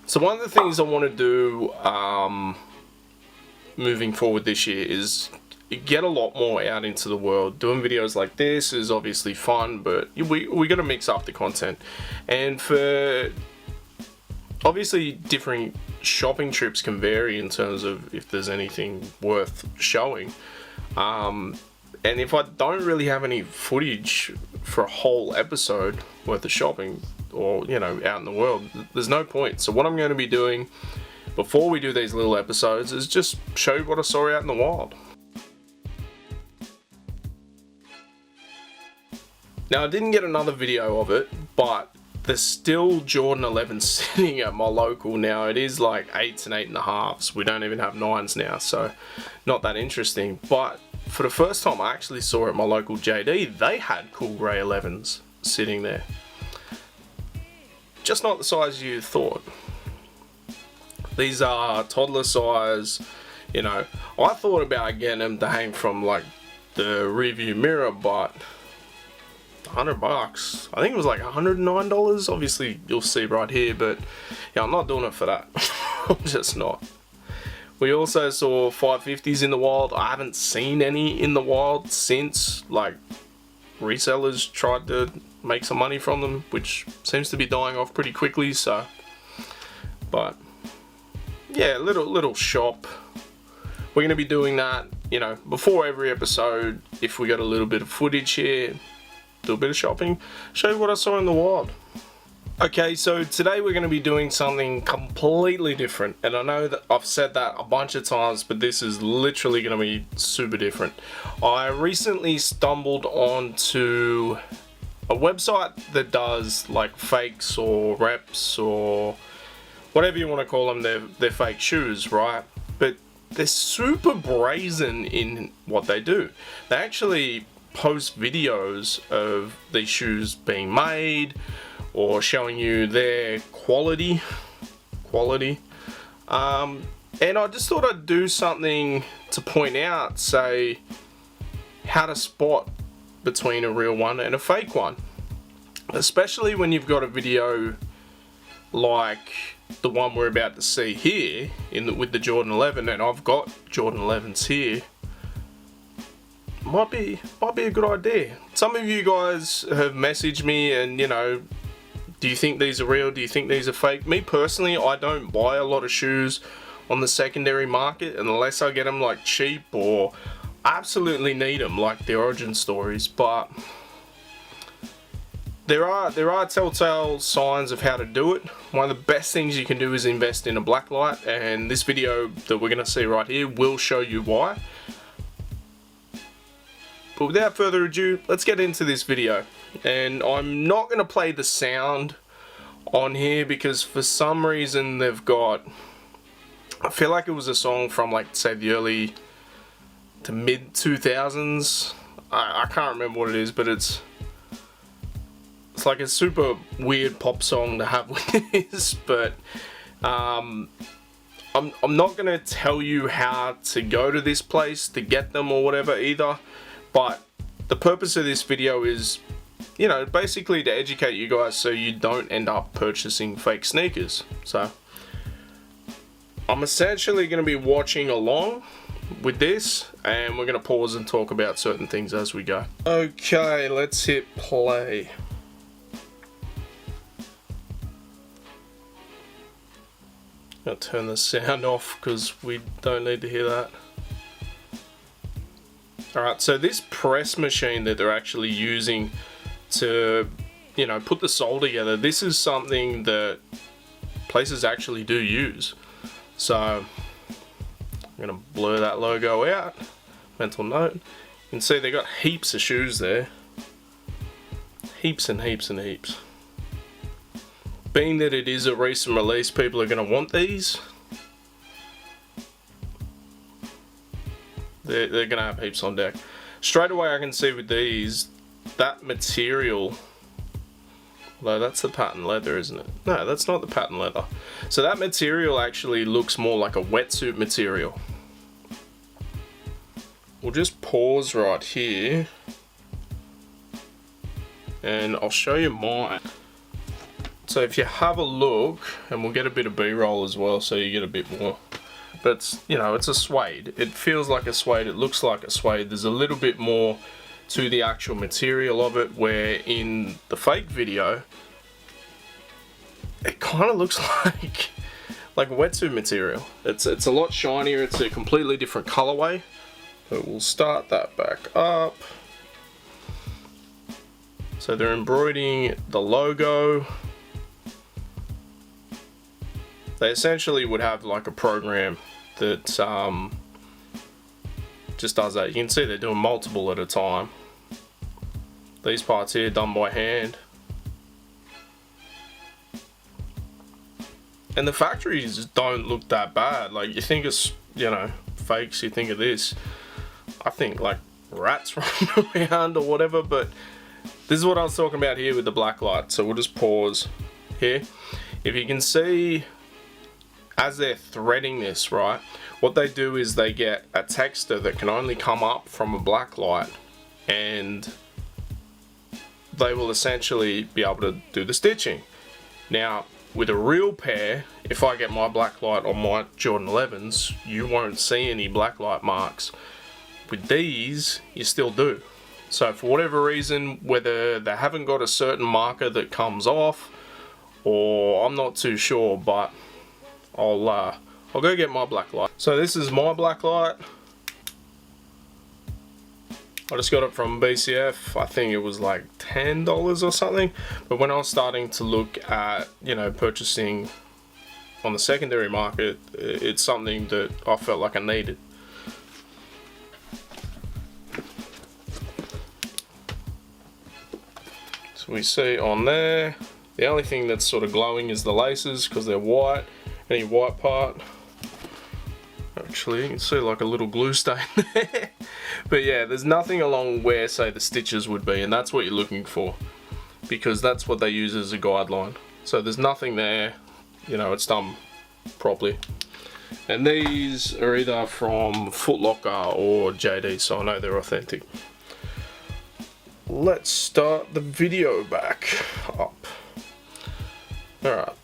So one of the things I want to do moving forward this year is get a lot more out into the world. Doing videos like this is obviously fun, but we got to mix up the content. And for obviously different shopping trips can vary in terms of if there's anything worth showing. And if I don't really have any footage for a whole episode worth of shopping, or you know, out in the world, there's no point. So what I'm going to be doing before we do these little episodes is just show you what I saw out in the wild. Now I didn't get another video of it, but there's still Jordan 11 sitting at my local now. It is like 8s and 8.5s. We don't even have 9s now, so not that interesting. But for the first time I actually saw at my local JD, they had cool grey 11s sitting there. Just not the size you thought. These are toddler size. You know, I thought about getting them to hang from like the rearview mirror, but $100. I think it was like $109. Obviously you'll see right here, but yeah, I'm not doing it for that. I'm just not. We also saw 550s in the wild. I haven't seen any in the wild since like resellers tried to make some money from them, which seems to be dying off pretty quickly. So, but yeah, little shop. We're gonna be doing that, you know, before every episode. If we got a little bit of footage here, do a bit of shopping, show you what I saw in the wild. Okay, so today we're going to be doing something completely different, and I know that I've said that a bunch of times, but this is literally going to be super different. I recently stumbled onto a website that does like fakes or reps or whatever you want to call them. They're fake shoes, right? But they're super brazen in what they do. They actually post videos of these shoes being made or showing you their quality. And I just thought I'd do something to point out, say, how to spot between a real one and a fake one, especially when you've got a video like the one we're about to see here with the Jordan 11, and I've got Jordan 11s here. Might be a good idea. Some of you guys have messaged me and, you know, do you think these are real? Do you think these are fake? Me personally, I don't buy a lot of shoes on the secondary market unless I get them like cheap or absolutely need them, like the origin stories. But there are telltale signs of how to do it. One of the best things you can do is invest in a blacklight, and this video that we're going to see right here will show you why. But without further ado, let's get into this video. And I'm not going to play the sound on here because for some reason they've got, I feel like it was a song from like, say, the early to mid 2000s. I can't remember what it is, but it's like a super weird pop song to have with this. But I'm not going to tell you how to go to this place to get them or whatever either. But the purpose of this video is, you know, basically to educate you guys so you don't end up purchasing fake sneakers. So I'm essentially going to be watching along with this, and we're going to pause and talk about certain things as we go. Okay, let's hit play. I'll turn the sound off because we don't need to hear that. Alright, so this press machine that they're actually using to, you know, put the sole together, this is something that places actually do use. So I'm going to blur that logo out. Mental note. You can see they got heaps of shoes there. Heaps and heaps and heaps. Being that it is a recent release, people are going to want these. They're going to have heaps on deck. Straight away I can see with these, that material, although that's the patent leather, isn't it? No, that's not the patent leather. So that material actually looks more like a wetsuit material. We'll just pause right here and I'll show you mine. So if you have a look, and we'll get a bit of B-roll as well, so you get a bit more. But it's, you know, it's a suede. It feels like a suede. It looks like a suede. There's a little bit more to the actual material of it, where in the fake video, it kind of looks like wetsuit material. It's a lot shinier. It's a completely different colorway. So we'll start that back up. So they're embroidering the logo. They essentially would have like a program that just does that. You can see they're doing multiple at a time. These parts here done by hand. And the factories don't look that bad. Like, you think it's, you know, fakes, you think of this. I think like rats running around or whatever, but this is what I was talking about here with the black light. So we'll just pause here. If you can see, as they're threading this, right, what they do is they get a texture that can only come up from a black light, and they will essentially be able to do the stitching. Now, with a real pair, if I get my black light on my Jordan 11s, you won't see any black light marks. With these, you still do. So for whatever reason, whether they haven't got a certain marker that comes off, or I'm not too sure, but I'll go get my black light. So this is my black light. I just got it from BCF. I think it was like $10 or something. But when I was starting to look at, you know, purchasing on the secondary market, it's something that I felt like I needed. So we see on there, the only thing that's sort of glowing is the laces because they're white. Any white part, actually you can see like a little glue stain there. But yeah, there's nothing along where, say, the stitches would be, and that's what you're looking for, because that's what they use as a guideline. So there's nothing there, you know, it's done properly. And these are either from Foot Locker or JD, so I know they're authentic. Let's start the video back up. Alright.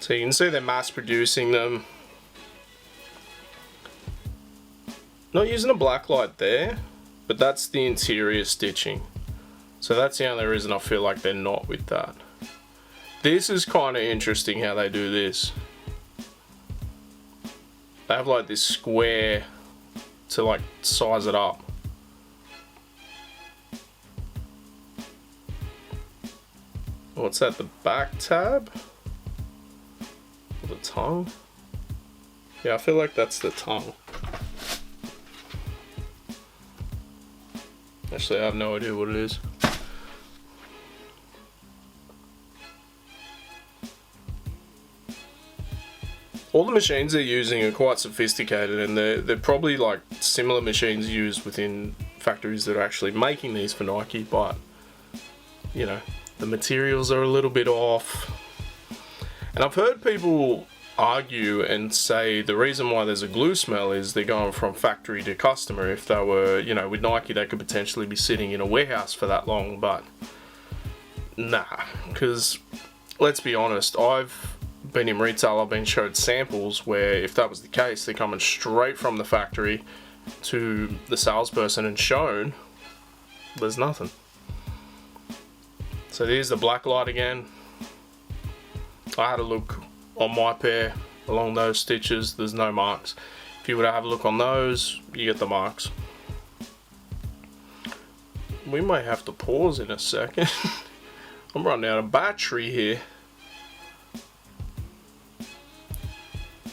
So you can see they're mass producing them. Not using a black light there, but that's the interior stitching. So that's the only reason I feel like they're not with that. This is kind of interesting how they do this. They have like this square to like size it up. What's that, the back tab? The tongue? Yeah, I feel like that's the tongue. Actually, I have no idea what it is. All the machines they're using are quite sophisticated, and they're probably like similar machines used within factories that are actually making these for Nike, but you know, the materials are a little bit off. And I've heard people argue and say the reason why there's a glue smell is they're going from factory to customer. If they were, you know, with Nike, they could potentially be sitting in a warehouse for that long, but nah, because let's be honest, I've been in retail, I've been showed samples where if that was the case, they're coming straight from the factory to the salesperson and shown there's nothing. So there's the black light again. I had a look on my pair along those stitches, there's no marks. If you were to have a look on those, you get the marks. We may have to pause in a second. I'm running out of battery here.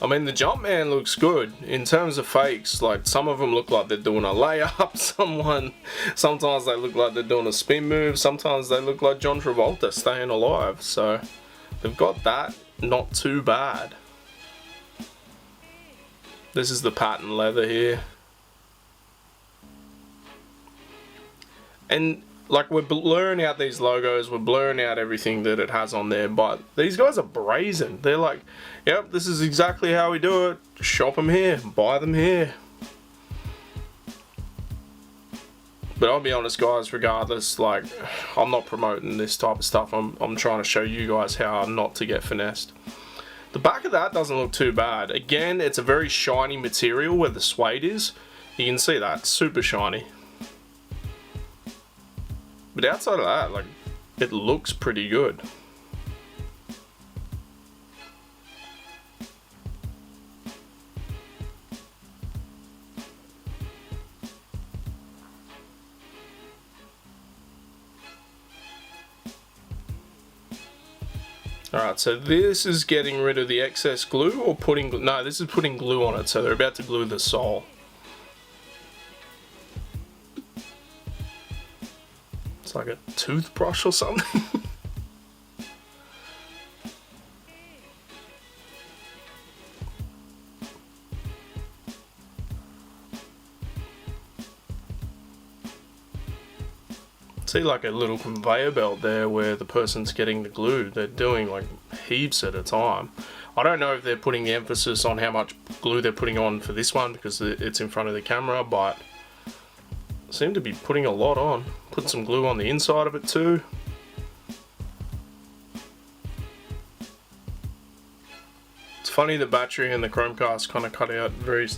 I mean, the Jumpman looks good in terms of fakes. Like, some of them look like they're doing a layup. Sometimes they look like they're doing a spin move. Sometimes they look like John Travolta staying alive. So they've got that not too bad. This is the patent leather here. And like, we're blurring out these logos, we're blurring out everything that it has on there, but these guys are brazen. They're like, yep, this is exactly how we do it. Shop them here, buy them here. But I'll be honest guys, regardless, like, I'm not promoting this type of stuff. I'm trying to show you guys how not to get finessed. The back of that doesn't look too bad. Again, it's a very shiny material where the suede is. You can see that, super shiny. But outside of that, like, it looks pretty good. Alright, so this is getting rid of the excess glue or putting, no, this is putting glue on it, so they're about to glue the sole. It's like a toothbrush or something. See like a little conveyor belt there where the person's getting the glue. They're doing like heaps at a time. I don't know if they're putting the emphasis on how much glue they're putting on for this one because it's in front of the camera, but seem to be putting a lot on. Put some glue on the inside of it too. It's funny the battery and the Chromecast kind of cut out very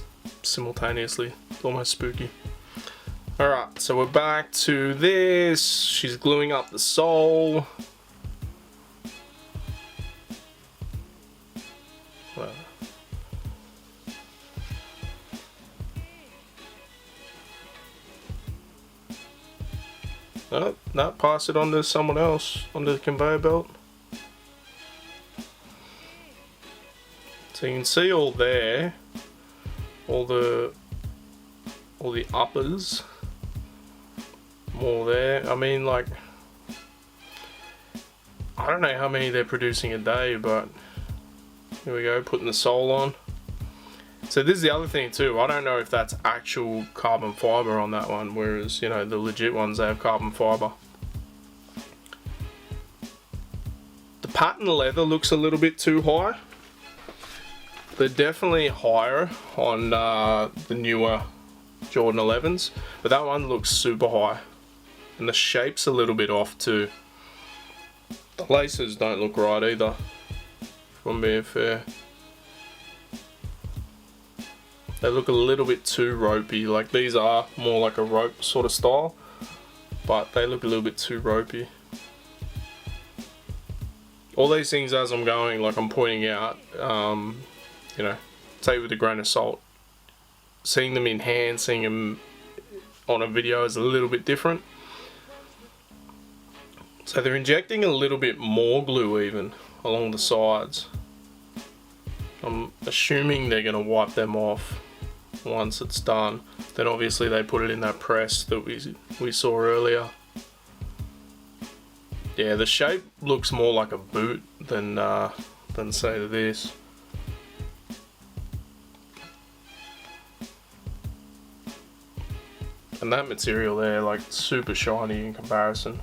simultaneously. It's almost spooky. Alright, so we're back to this. She's gluing up the sole. Oh, no, pass it on to someone else, onto the conveyor belt. So you can see all there, all the uppers. More there. I mean, like, I don't know how many they're producing a day, but here we go, putting the sole on. So this is the other thing too, I don't know if that's actual carbon fiber on that one, whereas, you know, the legit ones, they have carbon fiber. The patent leather looks a little bit too high. They're definitely higher on the newer Jordan 11s, but that one looks super high. And the shape's a little bit off too. The laces don't look right either, if I'm being fair. They look a little bit too ropey. Like these are more like a rope sort of style, but they look a little bit too ropey. All these things as I'm going, like I'm pointing out, you know, take it with a grain of salt. Seeing them in hand, seeing them on a video is a little bit different. So they're injecting a little bit more glue even along the sides. I'm assuming they're going to wipe them off once it's done. Then obviously they put it in that press that we saw earlier. Yeah, the shape looks more like a boot than say this. And that material there, like super shiny in comparison.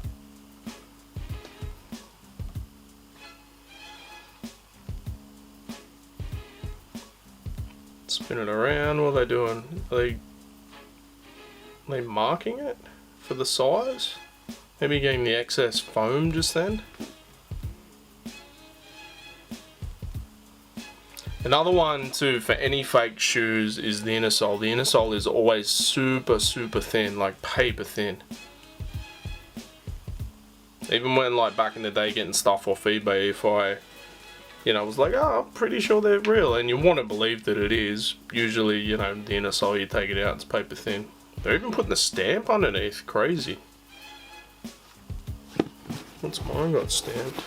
Spin it around. What are they doing? Are they marking it for the size? Maybe getting the excess foam just then. Another one too for any fake shoes is the inner sole. The inner sole is always super thin, like paper thin. Even when like back in the day getting stuff off eBay, if I, you know, was like, oh, I'm pretty sure they're real, and you want to believe that it is. Usually, you know, the inner sole, you take it out, it's paper thin. They're even putting a stamp underneath, crazy. What's mine got stamped?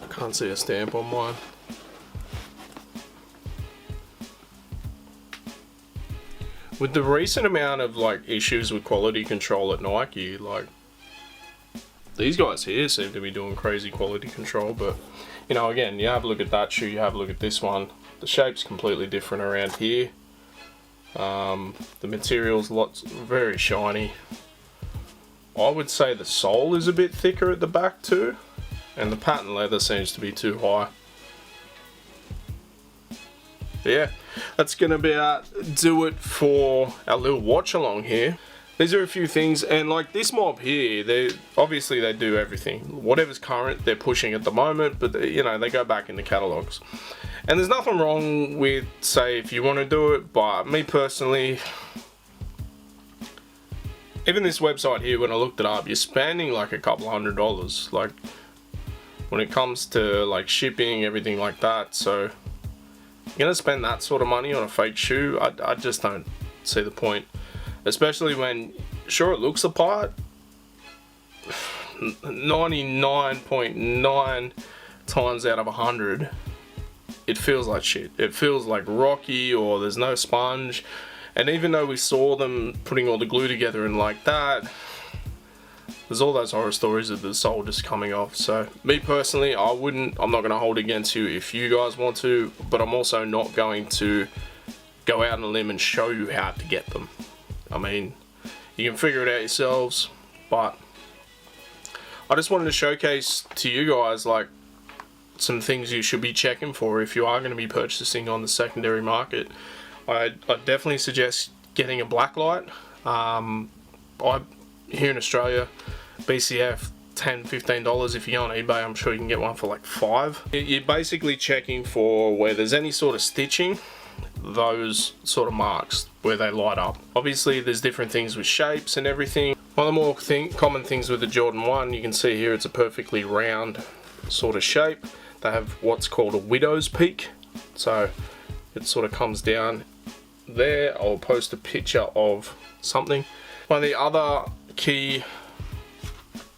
I can't see a stamp on mine. With the recent amount of like issues with quality control at Nike, like these guys here seem to be doing crazy quality control, but you know, again, you have a look at that shoe, you have a look at this one. The shape's completely different around here. The material's very shiny. I would say the sole is a bit thicker at the back too, and the patent leather seems to be too high. But yeah, that's gonna about do it for our little watch along here. These are a few things, and like this mob here, they do everything. Whatever's current, they're pushing at the moment, but they, you know, they go back in the catalogs. And there's nothing wrong with, say, if you want to do it, but me personally, even this website here, when I looked it up, you're spending like a couple $100, like when it comes to like shipping, everything like that. So you're gonna spend that sort of money on a fake shoe. I just don't see the point. Especially when, sure, it looks the part, 99.9 times out of 100, it feels like shit. It feels like rocky, or there's no sponge. And even though we saw them putting all the glue together and like that, there's all those horror stories of the sole just coming off. So me personally, I'm not going to hold it against you if you guys want to, but I'm also not going to go out on a limb and show you how to get them. I mean, you can figure it out yourselves, but I just wanted to showcase to you guys like some things you should be checking for if you are going to be purchasing on the secondary market. I definitely suggest getting a black light. Here in Australia, BCF $10-15. If you go on eBay, I'm sure you can get one for like $5. You're basically checking for where there's any sort of stitching, those sort of marks where they light up. Obviously there's different things with shapes and everything. One of the more common things with the Jordan 1, you can see here it's a perfectly round sort of shape. They have what's called a widow's peak, so it sort of comes down there. I'll post a picture of something. One of the other key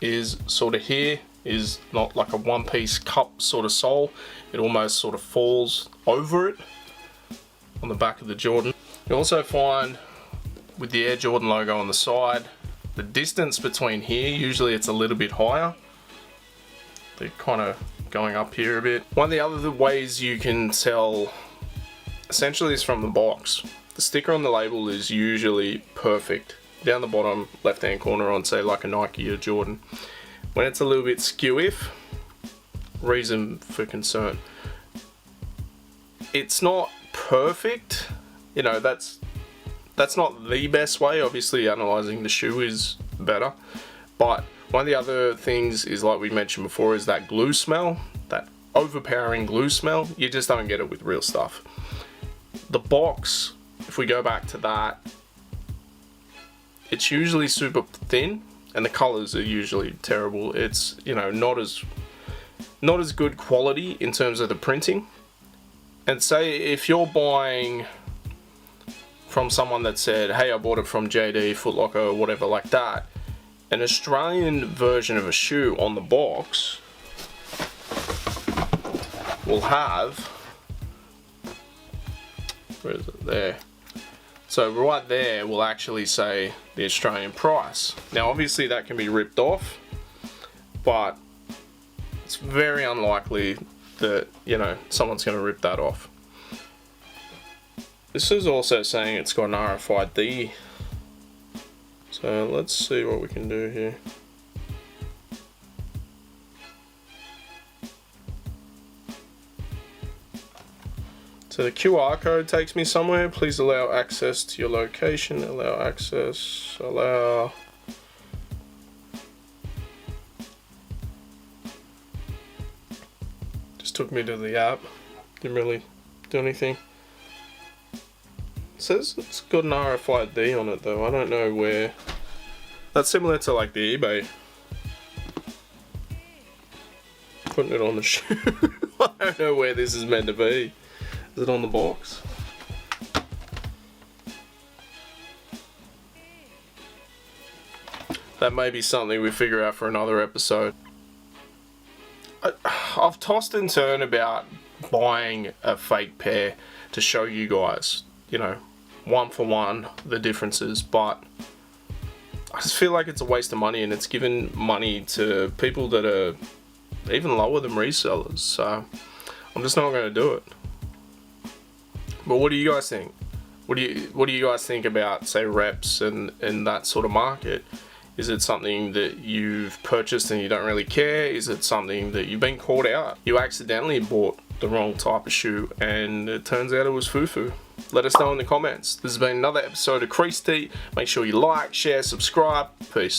is sort of here is not like a one-piece cup sort of sole. It almost sort of falls over it on the back of the Jordan. You also find with the Air Jordan logo on the side, the distance between here, usually it's a little bit higher. They're kind of going up here a bit. One of the other ways you can tell essentially is from the box. The sticker on the label is usually perfect. Down the bottom left hand corner on, say, like a Nike or Jordan. When it's a little bit skew-if, reason for concern. It's not perfect, you know, that's not the best way. Obviously analyzing the shoe is better, but one of the other things is, like we mentioned before, is that glue smell, that overpowering glue smell. You just don't get it with real stuff. The box, if we go back to that, it's usually super thin and the colors are usually terrible. It's, you know, not as good quality in terms of the printing. And say if you're buying from someone that said, hey, I bought it from JD, Foot Locker, or whatever like that, an Australian version of a shoe on the box will have, where is it? There. So right there will actually say the Australian price. Now obviously that can be ripped off, but it's very unlikely that, you know, someone's going to rip that off. This is also saying it's got an RFID. So let's see what we can do here. So the QR code takes me somewhere. Please allow access to your location. Allow access. Allow. Just took me to the app. Didn't really do anything. It says it's got an RFID on it though. I don't know where. That's similar to like the eBay. Putting it on the shoe. I don't know where this is meant to be. Is it on the box? That may be something we figure out for another episode. I've tossed and turned about buying a fake pair to show you guys, you know, one for one, the differences, but I just feel like it's a waste of money, and it's giving money to people that are even lower than resellers, so I'm just not going to do it. But what do you guys think? What do you guys think about, say, reps and that sort of market? Is it something that you've purchased and you don't really care? Is it something that you've been caught out? You accidentally bought the wrong type of shoe, and it turns out it was Fufu. Let us know in the comments. This has been another episode of Creased. Make sure you like, share, subscribe. Peace.